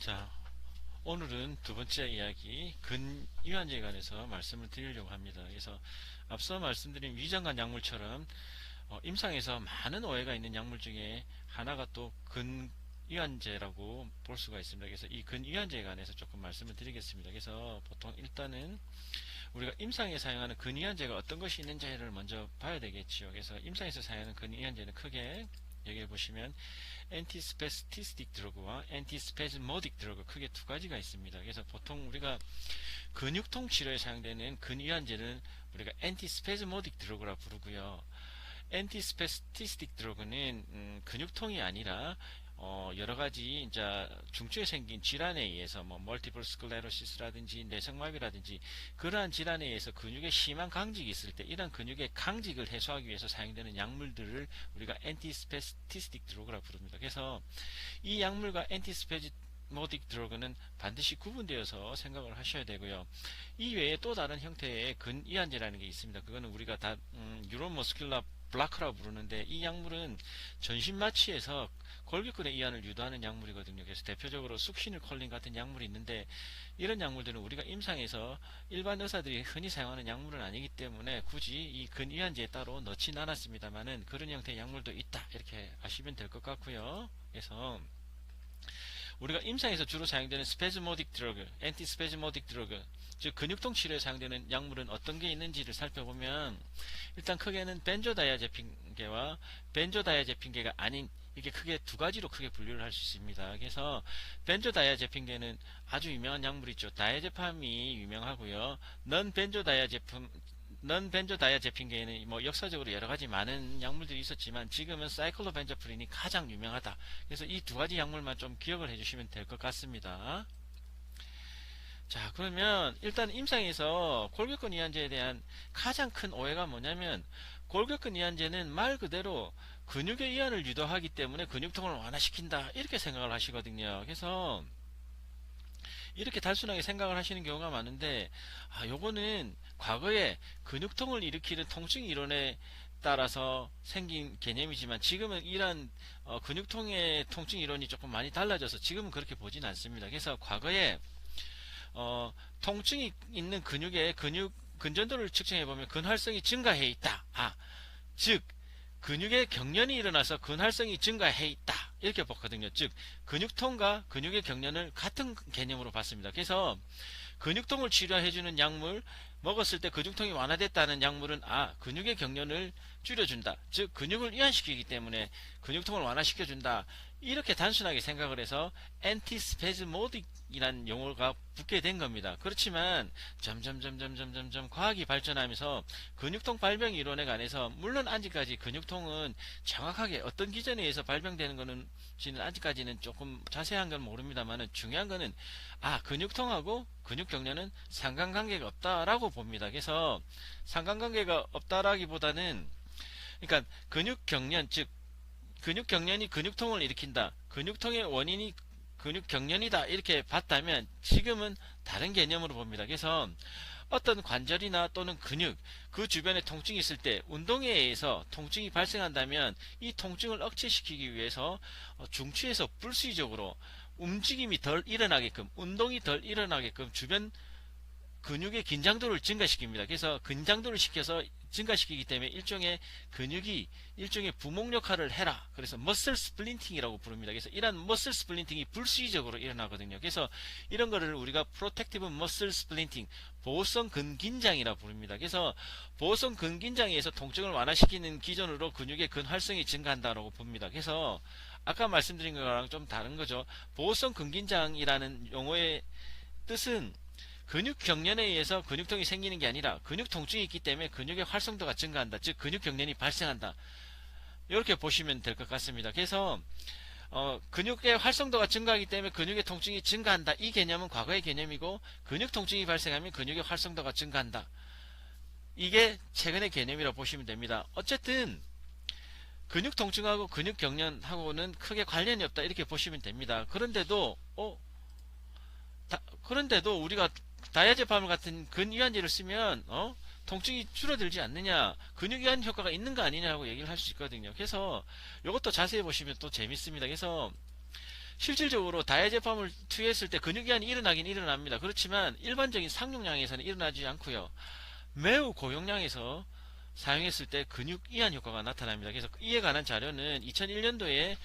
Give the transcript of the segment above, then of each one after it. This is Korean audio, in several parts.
자, 오늘은 두 번째 이야기 근위안제에 관해서 말씀을 드리려고 합니다. 그래서 앞서 말씀드린 위장관 약물처럼 임상에서 많은 오해가 있는 약물 중에 하나가 또 근위안제라고 볼 수가 있습니다. 그래서 이 근위안제에 관해서 조금 말씀을 드리겠습니다. 그래서 보통 일단은 우리가 임상에 사용하는 근위안제가 어떤 것이 있는지를 먼저 봐야 되겠지요. 그래서 임상에서 사용하는 근위안제는 크게 여기 보시면 엔티스페스티스틱 드러그와 엔티스페즈모딕 드러그 크게 두 가지가 있습니다. 그래서 보통 우리가 근육통 치료에 사용되는 근위안제는 우리가 엔티스페즈모딕 드러그라 부르고요. 엔티스페스티스틱 드러그는 근육통이 아니라 여러 가지 이제 중추에 생긴 질환에 의해서 뭐 멀티플 스클레로시스라든지 뇌성마비라든지 그러한 질환에 의해서 근육에 심한 강직이 있을 때 이런 근육의 강직을 해소하기 위해서 사용되는 약물들을 우리가 엔티스페스티스틱 드러그라 부릅니다. 그래서 이 약물과 엔티스페모딕 드러그는 반드시 구분되어서 생각을 하셔야 되고요. 이 외에 또 다른 형태의 근이완제라는 게 있습니다. 그거는 우리가 다 뉴로머스큘라 블라커라고 부르는데 이 약물은 전신마취에서 골격근의 이완을 유도하는 약물이거든요. 그래서 대표적으로 숙시닐콜린 같은 약물이 있는데 이런 약물들은 우리가 임상에서 일반 의사들이 흔히 사용하는 약물은 아니기 때문에 굳이 이 근이완제에 따로 넣진 않았습니다만은 그런 형태의 약물도 있다 이렇게 아시면 될 것 같고요. 그래서 우리가 임상에서 주로 사용되는 스페즈모딕 드러그, 엔티스페즈모딕 드러그, 즉 근육통 치료에 사용되는 약물은 어떤 게 있는지를 살펴보면 일단 크게는 벤조다이아제핀계와 벤조다이아제핀계가 아닌 이게 크게 두 가지로 크게 분류를 할 수 있습니다. 그래서 벤조다이아제핀계는 아주 유명한 약물 있죠. 다이아제팜이 유명하고요. 넌 벤조다이아제핀계에는 뭐 역사적으로 여러 가지 많은 약물들이 있었지만 지금은 사이클로벤자프린이 가장 유명하다. 그래서 이 두 가지 약물만 좀 기억을 해주시면 될 것 같습니다. 자, 그러면 일단 임상에서 골격근 이완제에 대한 가장 큰 오해가 뭐냐면 골격근 이완제는 말 그대로 근육의 이완을 유도하기 때문에 근육통을 완화시킨다 이렇게 생각을 하시거든요. 그래서 이렇게 단순하게 생각을 하시는 경우가 많은데 요거는 과거에 근육통을 일으키는 통증 이론에 따라서 생긴 개념이지만 지금은 이런 근육통의 통증 이론이 조금 많이 달라져서 지금은 그렇게 보진 않습니다. 그래서 과거에 통증이 있는 근육의 근육 근전도를 측정해 보면 근활성이 증가해 있다. 즉 근육의 경련이 일어나서 근활성이 증가해 있다. 이렇게 보거든요. 즉 근육통과 근육의 경련을 같은 개념으로 봤습니다. 그래서 근육통을 치료해주는 약물 먹었을 때 근육통이 완화됐다는 약물은 근육의 경련을 줄여준다. 즉 근육을 이완시키기 때문에 근육통을 완화시켜준다. 이렇게 단순하게 생각을 해서 엔티스페즈모딕이라는 용어가 붙게 된 겁니다. 그렇지만 점점 과학이 발전하면서 근육통 발병 이론에 관해서 물론 아직까지 근육통은 정확하게 어떤 기전에 의해서 발병되는 것은 아직까지는 조금 자세한 건 모릅니다만 중요한 거는 근육통하고 근육경련은 상관관계가 없다라고 봅니다. 그래서 상관관계가 없다라기보다는 그러니까 근육경련 즉 근육경련이 근육통을 일으킨다. 근육통의 원인이 근육경련이다. 이렇게 봤다면 지금은 다른 개념으로 봅니다. 그래서 어떤 관절이나 또는 근육 그 주변에 통증이 있을 때 운동에 의해서 통증이 발생한다면 이 통증을 억제시키기 위해서 중추에서 불수의적으로 움직임이 덜 일어나게끔 운동이 덜 일어나게끔 주변 근육의 긴장도를 증가시킵니다. 그래서 긴장도를 시켜서 증가시키기 때문에 일종의 근육이 일종의 부목 역할을 해라. 그래서 머슬 스플린팅이라고 부릅니다. 그래서 이런 머슬 스플린팅이 불수의적으로 일어나거든요. 그래서 이런 거를 우리가 프로텍티브 머슬 스플린팅, 보호성 근긴장이라 부릅니다. 그래서 보호성 근긴장에 의해서 통증을 완화시키는 기전으로 근육의 근활성이 증가한다고 봅니다. 그래서 아까 말씀드린 거랑 좀 다른 거죠. 보호성 근긴장이라는 용어의 뜻은 근육 경련에 의해서 근육통이 생기는 게 아니라 근육 통증이 있기 때문에 근육의 활성도가 증가한다. 즉 근육 경련이 발생한다. 이렇게 보시면 될 것 같습니다. 그래서 근육의 활성도가 증가하기 때문에 근육의 통증이 증가한다. 이 개념은 과거의 개념이고 근육 통증이 발생하면 근육의 활성도가 증가한다. 이게 최근의 개념이라고 보시면 됩니다. 어쨌든 근육 통증하고 근육 경련하고는 크게 관련이 없다. 이렇게 보시면 됩니다. 그런데도 우리가 다이아제팜 같은 근이완제를 쓰면 통증이 줄어들지 않느냐 근육이완 효과가 있는 거 아니냐고 얘기를 할 수 있거든요. 그래서 이것도 자세히 보시면 또 재밌습니다. 그래서 실질적으로 다이아제팜을 투여했을 때 근육이완이 일어나긴 일어납니다. 그렇지만 일반적인 상용량에서는 일어나지 않고요. 매우 고용량에서 사용했을 때 근육이완 효과가 나타납니다. 그래서 이에 관한 자료는 2001년도에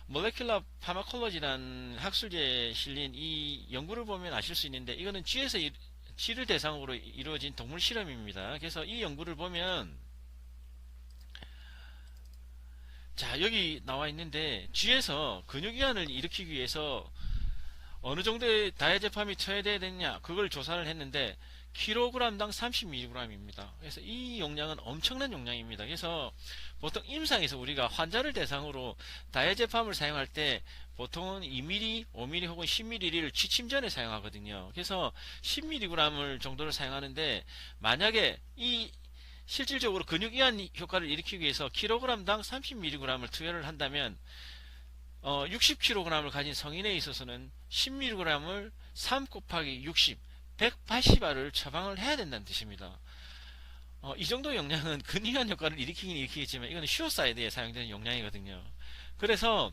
몰레큘러 파마콜로지라는 학술지에 실린 이 연구를 보면 아실 수 있는데, 이거는 쥐를 대상으로 이루어진 동물 실험입니다. 그래서 이 연구를 보면, 자, 여기 나와 있는데, 쥐에서 근육이완을 일으키기 위해서 어느 정도의 다이아제팜이 투여돼야 되느냐, 그걸 조사를 했는데 킬로그램당 30mg입니다. 그래서 이 용량은 엄청난 용량입니다. 그래서 보통 임상에서 우리가 환자를 대상으로 다이아제팜을 사용할 때 보통은 2mm, 5mm 혹은 10mm를 취침 전에 사용하거든요. 그래서 10mg을 정도를 사용하는데, 만약에 이 실질적으로 근육이완 효과를 일으키기 위해서 킬로그램당 30mg을 투여를 한다면 60kg을 가진 성인에 있어서는 10mg을 3 곱하기 60, 180알을 처방을 해야 된다는 뜻입니다. 이 정도 용량은 근위한 효과를 일으키긴 일으키겠지만 이거는 슈어사이드에 사용되는 용량이거든요. 그래서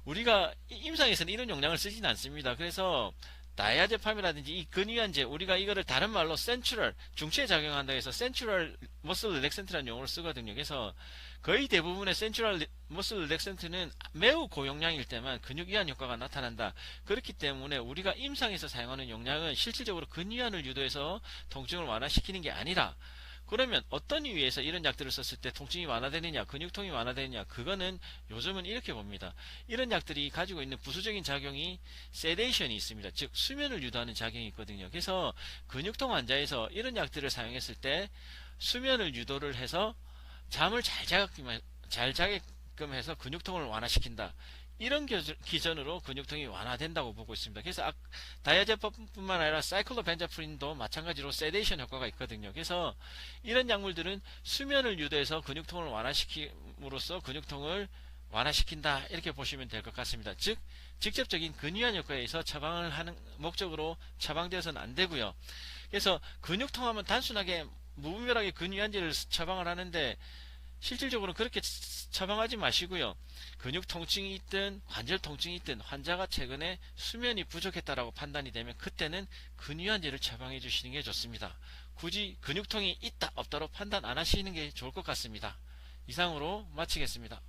우리가 임상에서는 이런 용량을 쓰지는 않습니다. 그래서 다이아제팜이라든지 이 근위안제, 우리가 이거를 다른 말로 센츄럴, 중추에 작용한다 해서 센츄럴 머슬 릴렉센트라는 용어를 쓰거든요. 그래서 거의 대부분의 센츄럴 머슬 릴렉센트는 매우 고용량일 때만 근육이완 효과가 나타난다. 그렇기 때문에 우리가 임상에서 사용하는 용량은 실질적으로 근위안을 유도해서 통증을 완화시키는 게 아니라, 그러면 어떤 이유에서 이런 약들을 썼을 때 통증이 완화되느냐, 근육통이 완화되느냐, 그거는 요즘은 이렇게 봅니다. 이런 약들이 가지고 있는 부수적인 작용이 세데이션이 있습니다. 즉 수면을 유도하는 작용이 있거든요. 그래서 근육통 환자에서 이런 약들을 사용했을 때 수면을 유도를 해서 잠을 잘 자게끔 해서 근육통을 완화시킨다. 이런 기전으로 근육통이 완화된다고 보고 있습니다. 그래서 다이아제팜뿐만 아니라 사이클로벤자프린도 마찬가지로 세데이션 효과가 있거든요. 그래서 이런 약물들은 수면을 유도해서 근육통을 완화시킴으로써 근육통을 완화시킨다, 이렇게 보시면 될 것 같습니다. 즉 직접적인 근위안 효과에 의해서 처방을 하는 목적으로 처방되어서는 안 되고요. 그래서 근육통하면 단순하게 무분별하게 근위안제를 처방을 하는데, 실질적으로 그렇게 처방하지 마시고요. 근육 통증이 있든 관절 통증이 있든 환자가 최근에 수면이 부족했다라고 판단이 되면 그때는 근위안제를 처방해 주시는 게 좋습니다. 굳이 근육통이 있다 없다로 판단 안 하시는 게 좋을 것 같습니다. 이상으로 마치겠습니다.